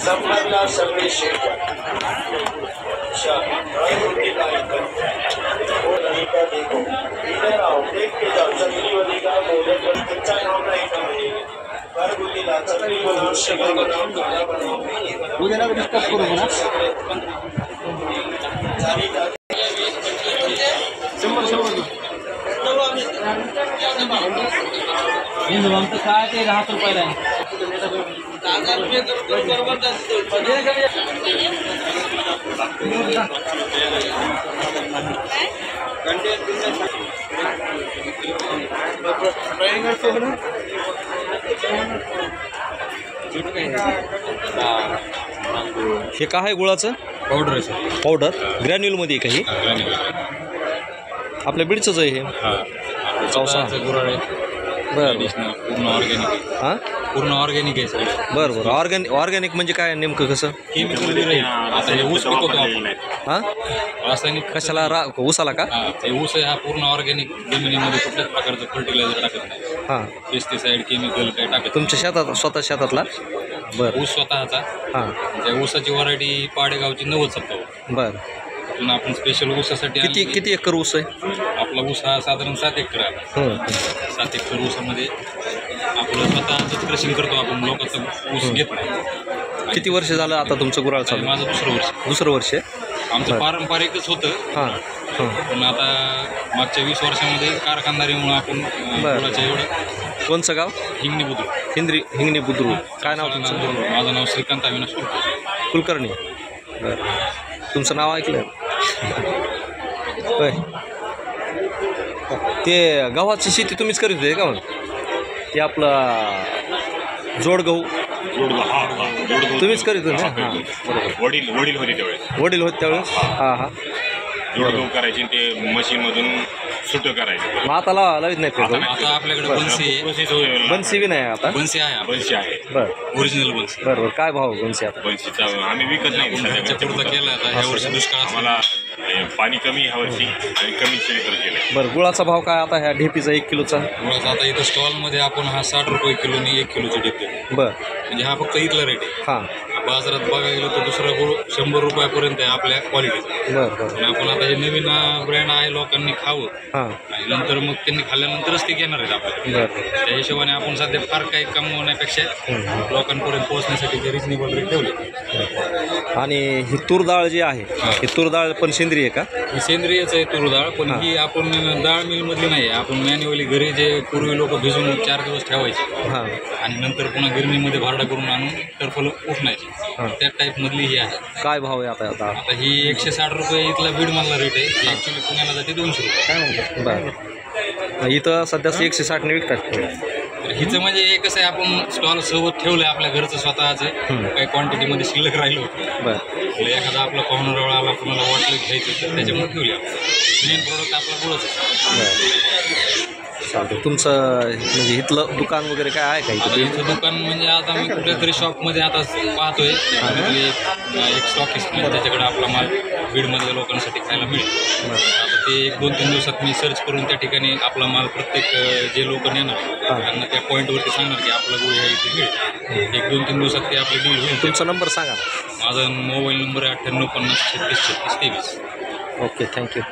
संपला सगळे देखो इधर आओ देख के जाओ चक्री वाली का मोदक कच्चा नाम नहीं करेंगे घरगुतीला चक्री बनाओ शेकर बनाओ काला बनाओ मुझे ना डिस्कस करो ना इंदू आमचं काय ते 10 रुपयाला आहे हे काय आहे गुळाचं पावडर आहे सर. पावडर ग्रॅन्युलमध्ये आहे काही आपल्या बीडचंच आहे हे चौसाचं गुराळ आहे. बरं पूर्ण ऑर्गॅनिक. हां पूर्ण ऑर्गॅनिक आहे सर. बरं बरं ऑर्गॅनिक म्हणजे काय नेमकं कसं केमिकल नाही. आता हे ऊस पिकवतो आपण. हां रासायनिक कशाला ऊसाला का हे ऊस आहे हा पूर्ण ऑर्गॅनिक. जमिनीमध्ये कुठल्याच प्रकारचं फर्टिलायझर टाकत नाही. हां पेस्टिसाइड केमिकल काही टाकत तुमच्या शेतात स्वतः शेतातला बरं ऊस स्वतःचा. हां त्या ऊसाची व्हरायटी पाडेगावची 90-70. बरं तिथून आपण स्पेशल ऊसासाठी किती एकर ऊस आहे आपला ऊस हा साधारण 7 एकर आहे. 7 एकर ऊसामध्ये आपलं स्वतःच क्रशिंग करतो आपण. लोकांचा ऊस घेत नाही. किती वर्ष झालं आता तुमचं गुराळ चालू? माझं दुसरं वर्ष आमचं पारंपरिकच होतं. हां पण आता मागच्या 20 वर्षामध्ये कारखानदारीमुळे आपण गुळाचं एवढं. कोणचं गाव? हिंगणी बुद्रुक. हिंगणी बुद्रुक. काय नाव तुमचं? माझं नाव श्रीकांत अविनाश कुलकर्णी. बरं तुमचं नाव ऐकलं होय. ते गव्हाची शेती तुम्हीच करीत होते का मग? ते आपलं जोडगहू तुम्हीच करीत होते ना? हां वडील होते त्यावेळेस. वडील होते त्यावेळेस. हां हां जोडगहू करायचे ते मशीनमधून सुटं करायचं. मग आता लावित नाही ते आता आपल्याकडे बनसी बी नाही आता. बनसी आहे. बरं ओरिजिनल बनसी. बरं काय भाव बनसी आता? बनशीचा आम्ही विकत नाही. पुढचा केला आता ह्या वर्षी दुष्काळ आम्हाला पाणी कमी ह्या वर्षी आणि कमी शेती केलं. बरं गुळाचा भाव काय आता ह्या ढेपीचा 1 किलोचा? गुळाचा आता इथं स्टॉलमध्ये आपण हा 60 रुपये किलोनी 1 किलोची ढेप देतो. बरं म्हणजे हा फक्त इथला रेट आहे. हां बाजारात बघायला गेलो तर दुसरा गुळ 100 रुपयापर्यंत आहे आपल्या क्वालिटीचा. बरं बरं पण आपण आता हे नवीन ब्रँड आहे लोकांनी खावं हां आणि नंतर मग त्यांनी खाल्ल्यानंतरच ते घेणार आहेत आपल्याला. बरं त्या हिशोबाने आपण सध्या फार काही कमवण्यापेक्षा लोकांपर्यंत पोहोचण्यासाठी ते रिजनेबल रेट ठेवले. आणि ही तूर डाळ जी आहे ही तूर डाळ पण सेंद्रिय आहे का? ही सेंद्रियच आहे तूर डाळ. पण ही आपण डाळ मिलमधली नाही. आपण मॅन्युअली घरी जे पूर्वी लोक भिजून 4 दिवस ठेवायचे हां आणि नंतर पुन्हा गिरणीमध्ये भारडा करून आणून टरफल उठणायची त्या टाईपमधली ही आहे. काय भाव आहे आता? आता ही 160 रुपये इथला बीडमधला रेट आहे. ॲक्च्युली पुण्याला जाते 200 रुपये. काय म्हणतो? बरं इथं सध्या 160ने विकतात. हिचं म्हणजे हे कसं आहे आपण स्टॉल सोबत ठेवलं आहे आपल्या घरचं स्वतःचं. काही क्वांटिटीमध्ये शिल्लक राहिलं होतं. बरं एखादा आपला पाहुणा आला कुणाला वाटलं घ्यायचं तर त्याच्यामुळे ठेवले. मेन प्रोडक्ट आपला गुळच आहे. चालतं. तुमचं म्हणजे इथलं दुकान वगैरे काय आहे का आता इथं दुकान म्हणजे आता मी कुठल्या तरी शॉपमध्ये आता पाहतोय. एक स्टॉकिस्ट म्हणजे त्याच्याकडे आपला माल बीडमधल्या लोकांसाठी खायला मिळेल. आता ते 1-2-3 दिवसात मी सर्च करून त्या ठिकाणी आपला माल प्रत्येक जे लोक नेणार त्यांना त्या पॉईंटवरती सांगणार की आपला गुळ ह्या इथे मिळेल. 1-2-3 दिवसात ते आपली डील होईल. तुमचा नंबर सांगा. माझा मोबाईल नंबर आहे 98 50 36 36 23. Okay thank you.